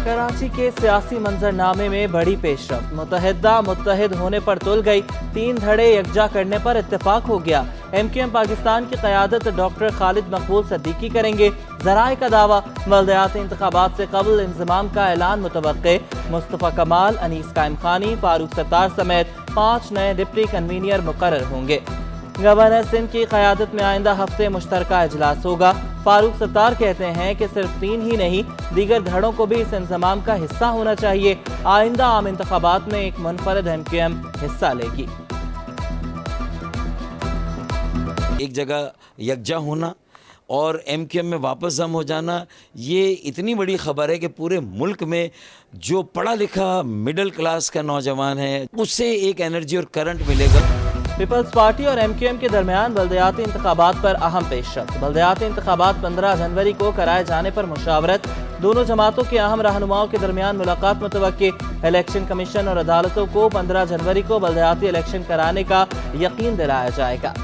कराची के सियासी मंजरनामे में बड़ी पेशरफ्त, मुत्तहिदा मुत्तहिद होने पर तुल गई, 3 धड़े यकजा करने पर इत्तेफाक हो गया। MQM पाकिस्तान की क़यादत डॉक्टर खालिद मकबूल सद्दीकी करेंगे। ज़राए का दावा, बल्दियाती इंतखाबात से कबल इंज़माम का ऐलान मुतवक्के। मुस्तफ़ा कमाल, अनीस कायम खानी, फारूक सत्तार समेत 5 नए डिप्टी कन्वीनर मुकर्रर होंगे। गवर्नर सिंध की क़यादत में आइंदा हफ्ते मुश्तरका इजलास होगा। फारूक सत्तार कहते हैं कि सिर्फ 3 ही नहीं, दीगर धड़ों को भी इस इंतजाम का हिस्सा होना चाहिए। आइंदा आम इंतखाबात में एक मुनफरद MQM हिस्सा लेगी। एक जगह यकजा होना और MQM में वापस जम हो जाना, ये इतनी बड़ी खबर है कि पूरे मुल्क में जो पढ़ा लिखा मिडिल क्लास का नौजवान है उससे एक एनर्जी और करंट मिलेगा। पीपल्स पार्टी और MQM के दरमियान बल्दियाती इंतखाबात पर अहम पेशरफ्त। बल्दियाती इंतखाबात 15 जनवरी को कराए जाने पर मुशावरत। दोनों जमातों के अहम रहनुमाओं के दरमियान मुलाकात मुतवक्के। इलेक्शन कमीशन और अदालतों को 15 जनवरी को बल्दियाती इलेक्शन कराने का यकीन दिलाया जाएगा।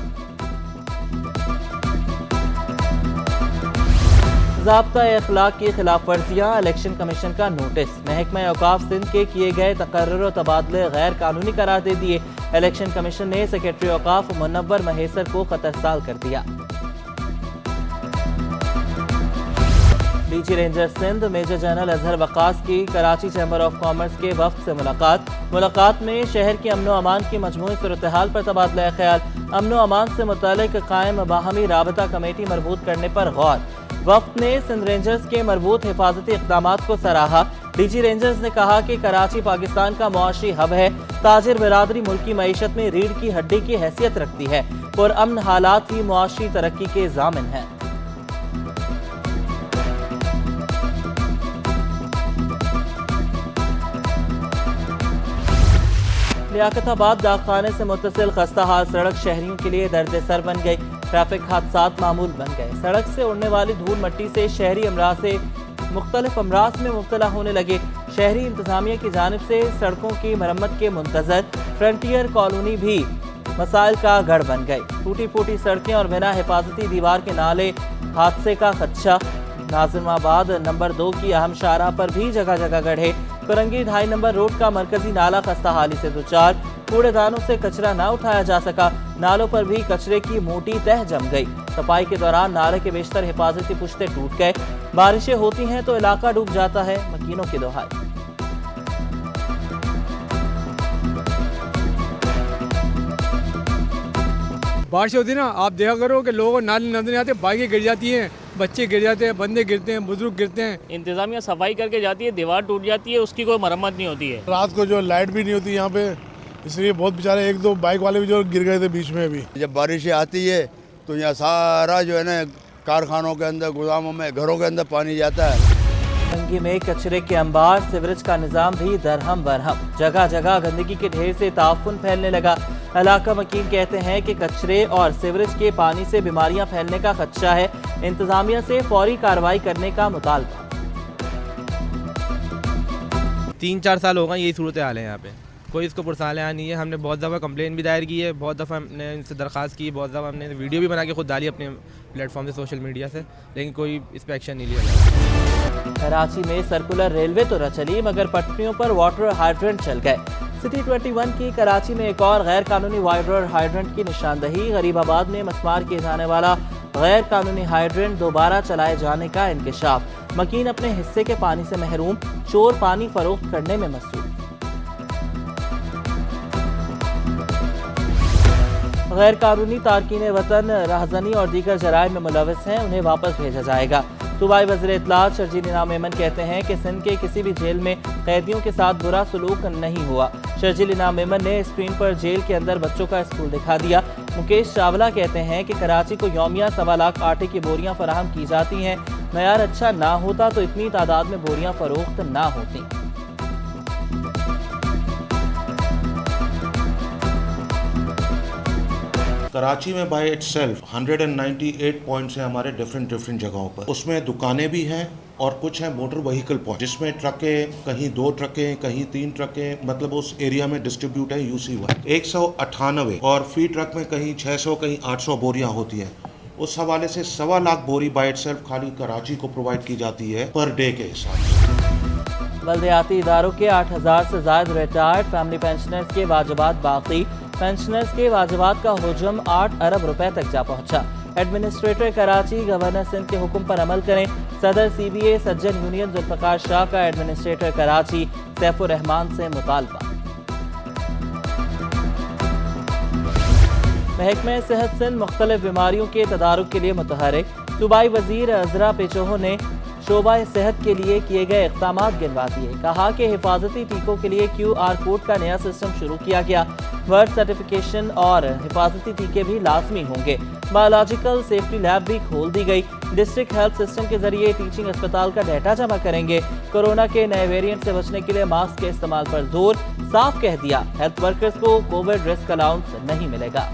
ज़ाब्ता अखलाक की खिलाफ वर्जियाँ, इलेक्शन कमीशन का नोटिस। महकमा औकाफ सिंध के किए गए तकर्रुर और तबादले गैर कानूनी करार दे दिए। इलेक्शन कमीशन ने सेक्रेटरी औकाफ मुनव्वर महेसर को खतरसाल कर दिया। D G ranger Sindh major general Azhar Waqqas की कराची चैम्बर ऑफ कॉमर्स के वफ्द से मुलाकात में शहर की अमनो अमान की मजमूई सूरत-ए-हाल पर तबादला ख्याल। अमनो अमान से मुतालिक कायम बाहमी राबता कमेटी मरबूत करने पर गौर। वफ्द ने सिंध रेंजर्स के मरबूत हिफाजती इक़दामात को सराहा। डीजी रेंजर्स ने कहा कि कराची पाकिस्तान का मुआशी हब है। ताजिर बिरादरी मुल्की मईशत में रीढ़ की हड्डी की हैसियत रखती है और अमन हालात ही मुआशी तरक्की के ज़ामिन हैं। लियाकताबाद डाकखाने से मुत्तसिल खस्ता हाल सड़क शहरियों के लिए दर्द सर बन गई। ट्रैफिक हादसात मामूल बन गए। सड़क से उड़ने वाली धूल मट्टी से शहरी अमराज से मुख्तलिफ अमराज में मुब्तला होने लगे। शहरी इंतजामिया की जानिब से सड़कों की मरम्मत के मुंतजर फ्रंटियर कॉलोनी भी मसाइल का गढ़ बन गई। टूटी फूटी सड़कें और बिना हिफाजती दीवार के नाले, हादसे का खदशा। नाज़िमाबाद नंबर 2 की अहम शाहराह पर भी जगह जगह गड्ढे। कुरंगी 2.5 नंबर रोड का मरकजी नाला खस्ता हाली से दुचार। कूड़ेदानों से कचरा ना उठाया जा सका। नालों पर भी कचरे की मोटी तह जम गई। सफाई के दौरान नाले के बेशतर हिफाजती पुश्ते टूट गए। बारिशें होती हैं तो इलाका डूब जाता है, मकीनों की दुहाई। बारिश होती है ना, आप देखा करो कि लोगों को नाले नजर नहीं आते, बाइकें गिर जाती हैं, बच्चे गिर जाते हैं, बंदे गिरते हैं, बुजुर्ग गिरते हैं। इंतजामिया सफाई करके जाती है, दीवार टूट जाती है, उसकी कोई मरम्मत नहीं होती है। रात को जो लाइट भी नहीं होती यहाँ पे, इसलिए बहुत बेचारे 1-2 बाइक वाले भी जो गिर गए थे बीच में भी। जब बारिशें आती है तो यहाँ सारा जो है ना कारखानों के अंदर, गोदामों में, घरों के अंदर पानी जाता है। कुरंगी में कचरे के अंबार, सीवरेज का निजाम भी दरहम बरहम। जगह जगह गंदगी के ढेर से ताफुन फैलने लगा। इलाका मकीन कहते हैं कि कचरे और सीवरेज के पानी से बीमारियां फैलने का खदशा है। इंतजामिया से फौरी कार्रवाई करने का मुतालबा। 3-4 साल हो गए यही सूरत हाल है यहाँ पे, कोई इसको पुरसाल नहीं है। हमने बहुत दफ़ा कंप्लेन भी दायर की है, बहुत दफ़ा हमने इनसे दरख्वास्त की, बहुत दफ़ा हमने वीडियो भी बना के खुद डाली अपने प्लेटफॉर्म से, सोशल मीडिया से, लेकिन कोई इस पर एक्शन नहीं लिया। कराची में सर्कुलर रेलवे तो न चली मगर पटरियों पर वाटर हाइड्रेंट चल गए। सिटी 21 की कराची में एक और गैर कानूनी वाटर हाइड्रेंट की निशानदही। गरीबाबाद में मस्मार किए जाने वाला गैर कानूनी हाइड्रेंट दोबारा चलाए जाने का इंकशाफ। मकीन अपने हिस्से के पानी से महरूम, चोर पानी फरोख्त करने में मसरूफ। गैर कानूनी तारकीन वतन राहजनी और दीगर जराइम में मुलविस हैं, उन्हें वापस भेजा जाएगा। सूबाई वज़ीर इत्तलात शर्जील इनाम मेमन कहते हैं कि सिंध के किसी भी जेल में कैदियों के साथ बुरा सलूक नहीं हुआ। शर्जील इनाम मेमन ने स्क्रीन पर जेल के अंदर बच्चों का स्कूल दिखा दिया। मुकेश चावला कहते हैं कि कराची को यौमिया 1.25 लाख आटे की बोरियां फराहम की जाती हैं। मयार अच्छा ना होता तो इतनी तादाद में बोरियां फरोख्त ना होती। कराची में बाय इटसेल्फ 198 पॉइंट्स हैं हमारे डिफरेंट जगहों पर। उसमें दुकानें भी हैं और कुछ हैं मोटर व्हीकल पॉइंट, जिसमें ट्रकें, कहीं 2 ट्रकें, कहीं 3 ट्रकें, मतलब उस एरिया में डिस्ट्रीब्यूट है UC1 198, और फी ट्रक में कहीं 600 कहीं 800 बोरियां होती हैं। उस हवाले से 1.25 लाख बोरी बाय इटसेल्फ खाली कराची को प्रोवाइड की जाती है पर डे के हिसाब से। बल्दियाती इदारों के 8,000 से ज़ायद रिटायर्ड फैमिली पेंशनर्स के वाजिबात बाकी। पेंशनर्स के वाजिबात का हुजम 8 अरब रुपए तक जा पहुंचा। एडमिनिस्ट्रेटर कराची गवर्नर सिंध के हुक्म पर अमल करें। सदर CBA सज्जन यूनियन जुल्फकार शाह का एडमिनिस्ट्रेटर कराची सैफुर रहमान से मुतालबा। महकमे सेहत सिंध मुख्तलिफ बीमारियों के तदारुक के लिए मुतहरिक। सूबाई वजीर अजरा पेचोहो ने शोबा सेहत के लिए किए गए इक़दामात गिनवा दिए। कहा कि हिफाजती टीकों के लिए QR कोड का नया सिस्टम शुरू किया गया। बर्थ सर्टिफिकेशन और हिफाजती टीके भी लाजमी होंगे। बायोलॉजिकल सेफ्टी लैब भी खोल दी गई। डिस्ट्रिक्ट हेल्थ सिस्टम के जरिए टीचिंग अस्पताल का डाटा जमा करेंगे। कोरोना के नए वेरिएंट से बचने के लिए मास्क के इस्तेमाल पर जोर। साफ कह दिया, हेल्थ वर्कर्स को कोविड रिस्क अलाउंस नहीं मिलेगा।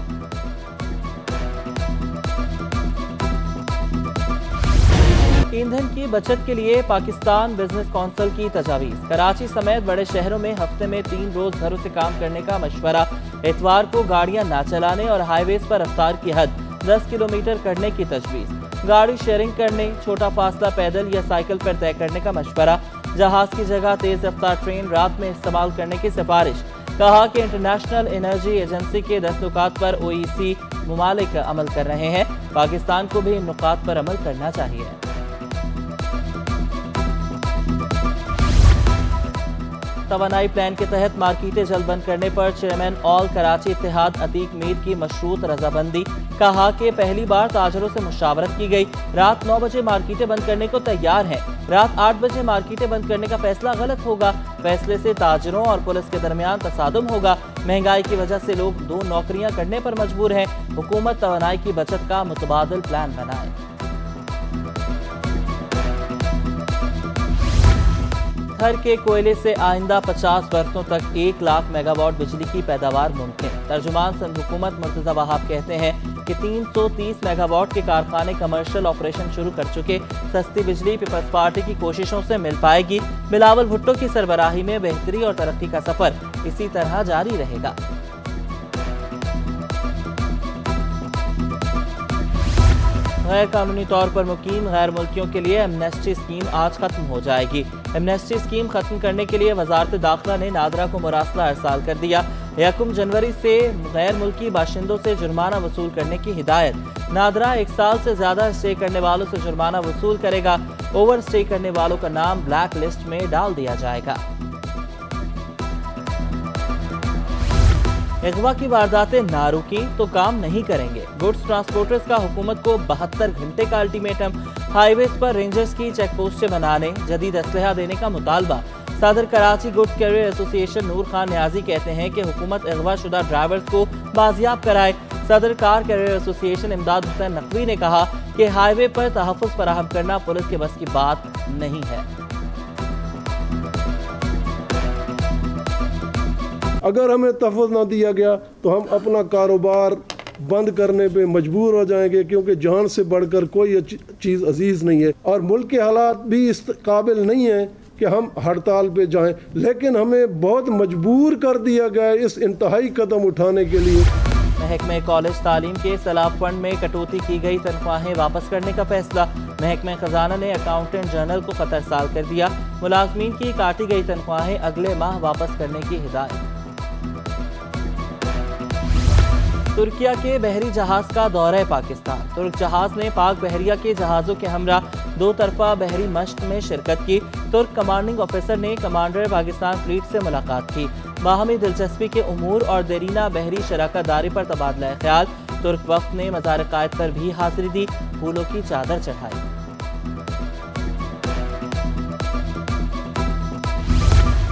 ईंधन की बचत के लिए पाकिस्तान बिजनेस काउंसिल की तजावीज़। कराची समेत बड़े शहरों में हफ्ते में 3 रोज घरों से काम करने का मशवरा। इतवार को गाड़ियां ना चलाने और हाईवेज पर रफ्तार की हद 10 किलोमीटर करने की तजवीज़। गाड़ी शेयरिंग करने, छोटा फासला पैदल या साइकिल पर तय करने का मशवरा। जहाज की जगह तेज रफ्तार ट्रेन रात में इस्तेमाल करने की सिफारिश। कहा कि इंटरनेशनल एनर्जी एजेंसी के 10 नुकात पर OEC मुमालिक अमल कर रहे हैं। पाकिस्तान को भी इन नुकात पर अमल करना चाहिए। तवानाई प्लान के तहत मार्केटें जल्द बंद करने पर चेयरमैन ऑल कराची इत्तेहाद अतीक मीर की मशरूत रजाबंदी। कहा कि पहली बार ताजरों से मुशावरत की गई। रात 9 बजे मार्केटें बंद करने को तैयार हैं। रात 8 बजे मार्केटें बंद करने का फैसला गलत होगा। फैसले से ताजरों और पुलिस के दरमियान तसादुम होगा। महंगाई की वजह से लोग 2 नौकरियां करने पर मजबूर हैं। हुकूमत तवानाई की बचत का मुतबादिल प्लान बनाए। थर के कोयले से आइंदा 50 वर्षों तक 1 लाख मेगावाट बिजली की पैदावार मुमकिन। तर्जुमान सिंध हुकूमत मुर्तज़ा वहाब कहते हैं कि 330 मेगावाट के कारखाने कमर्शियल ऑपरेशन शुरू कर चुके। सस्ती बिजली पीपल्स पार्टी की कोशिशों से मिल पाएगी। बिलावल भुट्टो की सरबराही में बेहतरी और तरक्की का सफर इसी तरह जारी रहेगा। गैर कानूनी तौर पर मुकीम गैर मुल्कियों के लिए एमनेस्टी स्कीम आज खत्म हो जाएगी। एमनेस्टी स्कीम खत्म करने के लिए वजारत दाखिला ने नादरा को मुरासला अरसाल कर दिया। 1 जनवरी से गैर मुल्की बाशिंदों से जुर्माना वसूल करने की हिदायत। नादरा 1 साल से ज्यादा स्टे करने वालों से जुर्माना वसूल करेगा। ओवर स्टे करने वालों का नाम ब्लैक लिस्ट में डाल दिया जाएगा। अगवा की वारदातें ना रुकी तो काम नहीं करेंगे। गुड्स ट्रांसपोर्टर्स का हुकूमत को 72 घंटे का अल्टीमेटम। हाईवेज पर रेंजर्स की चेक पोस्टें बनाने, जदीद असलहा देने का मुतालबा। सदर कराची गुड्स कैरियर एसोसिएशन नूर खान न्याजी कहते हैं कि हुकूमत अगवा शुदा ड्राइवर्स को बाजियाब कराए। सदर कार कैरियर एसोसिएशन इमदाद हुसैन नकवी ने कहा कि हाईवे पर तहफ़्फ़ुज़ फराहम करना पुलिस के बस की बात नहीं है। अगर हमें तहफ़्फ़ुज़ ना दिया गया तो हम अपना कारोबार बंद करने पे मजबूर हो जाएंगे, क्योंकि जान से बढ़कर कोई चीज़ अजीज़ नहीं है और मुल्क के हालात भी इस काबिल नहीं है कि हम हड़ताल पे जाएं। लेकिन हमें बहुत मजबूर कर दिया गया इस इंतहाई कदम उठाने के लिए। महकमे कॉलेज तालीम के सलाब फंड में कटौती की गई तनख्वाहें वापस करने का फैसला। महकमे खजाना ने अकाउंटेंट जनरल को खत अरसाल कर दिया। मुलाजमीन की काटी गई तनख्वाहें अगले माह वापस करने की हिदायत। तुर्किया के बहरी जहाज का दौरा पाकिस्तान। तुर्क जहाज ने पाक बहरिया के जहाज़ों के हमरा 2 तरफा बहरी मश्क में शिरकत की। तुर्क कमांडिंग ऑफिसर ने कमांडर पाकिस्तान फ्लीट से मुलाकात की। बाहमी दिलचस्पी के उमूर और देरीना बहरी शराकत दारी पर तबादला ख्याल। तुर्क वफ्द ने मज़ार कायद पर भी हाजिरी दी, फूलों की चादर चढ़ाई।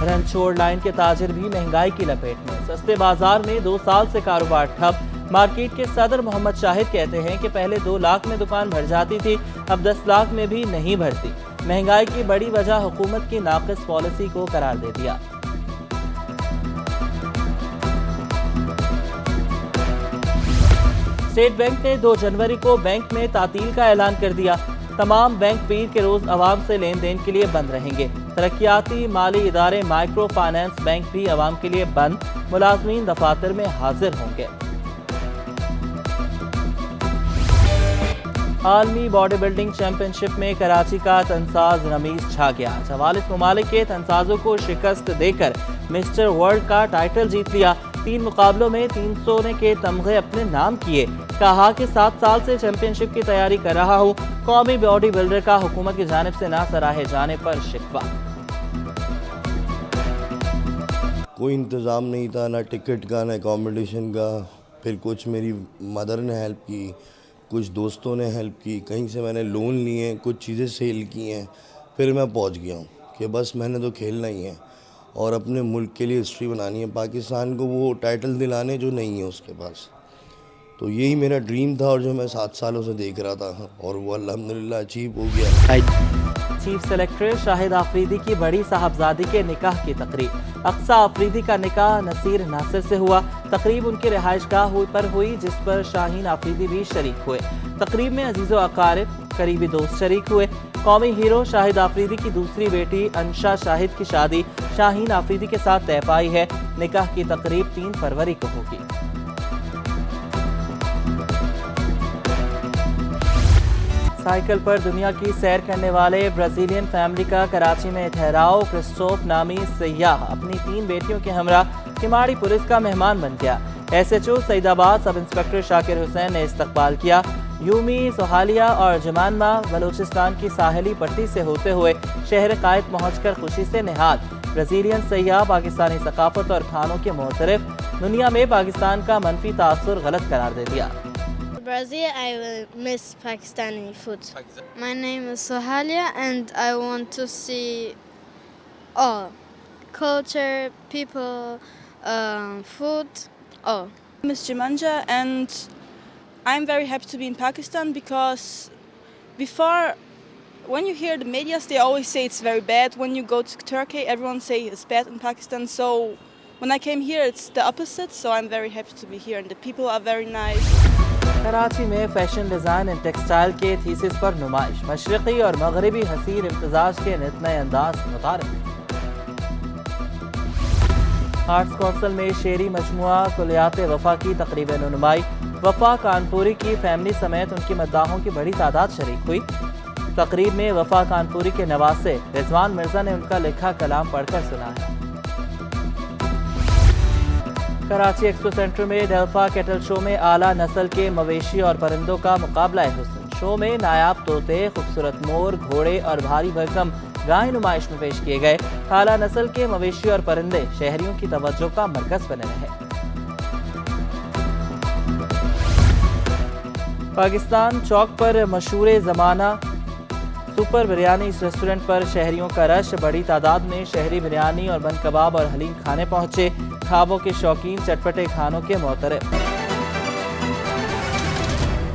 रनछोड़ लाइन के ताजिर भी महंगाई की लपेट में। सस्ते बाजार में 2 साल से कारोबार ठप। मार्केट के सदर मोहम्मद शाहिद कहते हैं कि पहले 2 लाख में दुकान भर जाती थी, अब 10 लाख में भी नहीं भरती। महंगाई की बड़ी वजह हुकूमत की नाक़िस पॉलिसी को करार दे दिया। स्टेट बैंक ने 2 जनवरी को बैंक में तातील का ऐलान कर दिया। तमाम बैंक पीर के रोज आवाम से लेन देन के लिए बंद रहेंगे। तरक्याती माली इदारे माइक्रो फाइनेंस बैंक भी आवाम के लिए बंद। मुलाजमीन दफातर में हाजिर होंगे। عالمی باڈی بلڈنگ چیمپئن شپ میں کراچی کا تنساز رمیز چھا گیا 44 ممالک کے تنسازوں کو شکست دے کر مسٹر ورلڈ کا ٹائٹل جیت لیا 3 مقابلوں میں 300 کے تمغے اپنے نام کیے کہا کہ 7 سال سے چیمپئن شپ کی تیاری کر رہا ہوں قومی باڈی بلڈر کا حکومت کی جانب سے نہ سراہے جانے پر شکوہ کوئی انتظام نہیں تھا نہ ٹکٹ کا نہ اکاموڈیشن کا پھر کچھ میری مدر نے ہیلپ کی کچھ دوستوں نے ہیلپ کی کہیں سے میں نے لون لیے کچھ چیزیں سیل کی ہیں پھر میں پہنچ گیا ہوں کہ بس میں نے تو کھیلنا ہی ہے اور اپنے ملک کے لیے ہسٹری بنانی ہے پاکستان کو وہ ٹائٹل دلانے جو نہیں ہے اس کے پاس تو یہی میرا ڈریم تھا اور جو میں 7 سالوں سے دیکھ رہا تھا اور وہ الحمدللہ اچیو ہو گیا چیف سلیکٹر شاہد آفریدی کی بڑی صاحبزادی کے نکاح کی تقریب اقصی آفریدی کا نکاح نصیر ناصر سے ہوا تقریب ان کی رہائش گاہ پر ہوئی جس پر شاہین آفریدی بھی شریک ہوئے تقریب میں عزیز و اقارب قریبی دوست شریک ہوئے قومی ہیرو شاہد آفریدی کی دوسری بیٹی انشا شاہد کی شادی شاہین آفریدی کے ساتھ طے پائی ہے نکاح کی تقریب 3 فروری کو ہوگی سائیکل پر دنیا کی سیر کرنے والے برازیلین فیملی کا کراچی میں ٹھہراؤ کرسٹوف نامی سیاح اپنی 3 بیٹیوں کے ہمراہ کماڑی پولیس کا مہمان بن گیا ایس ایچ او سعید آباد سب انسپکٹر شاکر حسین نے استقبال کیا یومی سہالیہ اور جمانما بلوچستان کی ساحلی پٹی سے ہوتے ہوئے شہر قائد پہنچ کر خوشی سے نہال برازیلین سیاح پاکستانی ثقافت اور کھانوں کے معترف دنیا میں پاکستان کا منفی تاثر غلط قرار دے دیا Brazil, I will miss Pakistani food. My name is Sohalia and I want to see all culture, people, food, all. My name is Jimanja and I'm very happy to be in Pakistan because before when you hear the media they always say it's very bad. When you go to Turkey everyone say it's bad in Pakistan. So when I came here it's the opposite. So I'm very happy to be here and the people are very nice. Karachi میں fashion design and textile کے thesis پر نمائش مشرقی اور مغربی حسین امتزاج کے نت نئے انداز متعارف آرٹس کونسل میں شعری مجموعہ کلیات وفا کی تقریب نمائی وفا کانپوری کی فیملی سمیت ان کی مداحوں کی بڑی تعداد شریک ہوئی تقریب میں وفا کانپوری کے نواسے رضوان مرزا نے ان کا لکھا کلام پڑھ کر سنایا کراچی ایکسپو سینٹر میں ڈیلفا کیٹل شو میں اعلیٰ نسل کے مویشی اور پرندوں کا مقابلہ حسن شو میں نایاب طوطے خوبصورت مور گھوڑے اور بھاری بھرکم گائے نمائش میں پیش کیے گئے اعلیٰ نسل کے مویشی اور پرندے شہریوں کی توجہ کا مرکز بنے رہے پاکستان چوک پر مشہور زمانہ سپر بریانی اس ریسٹورنٹ پر شہریوں کا رش بڑی تعداد میں شہری بریانی اور بند کباب اور حلیم کھانے پہنچے کھابوں کے شوقین چٹپٹے کھانوں کے معترف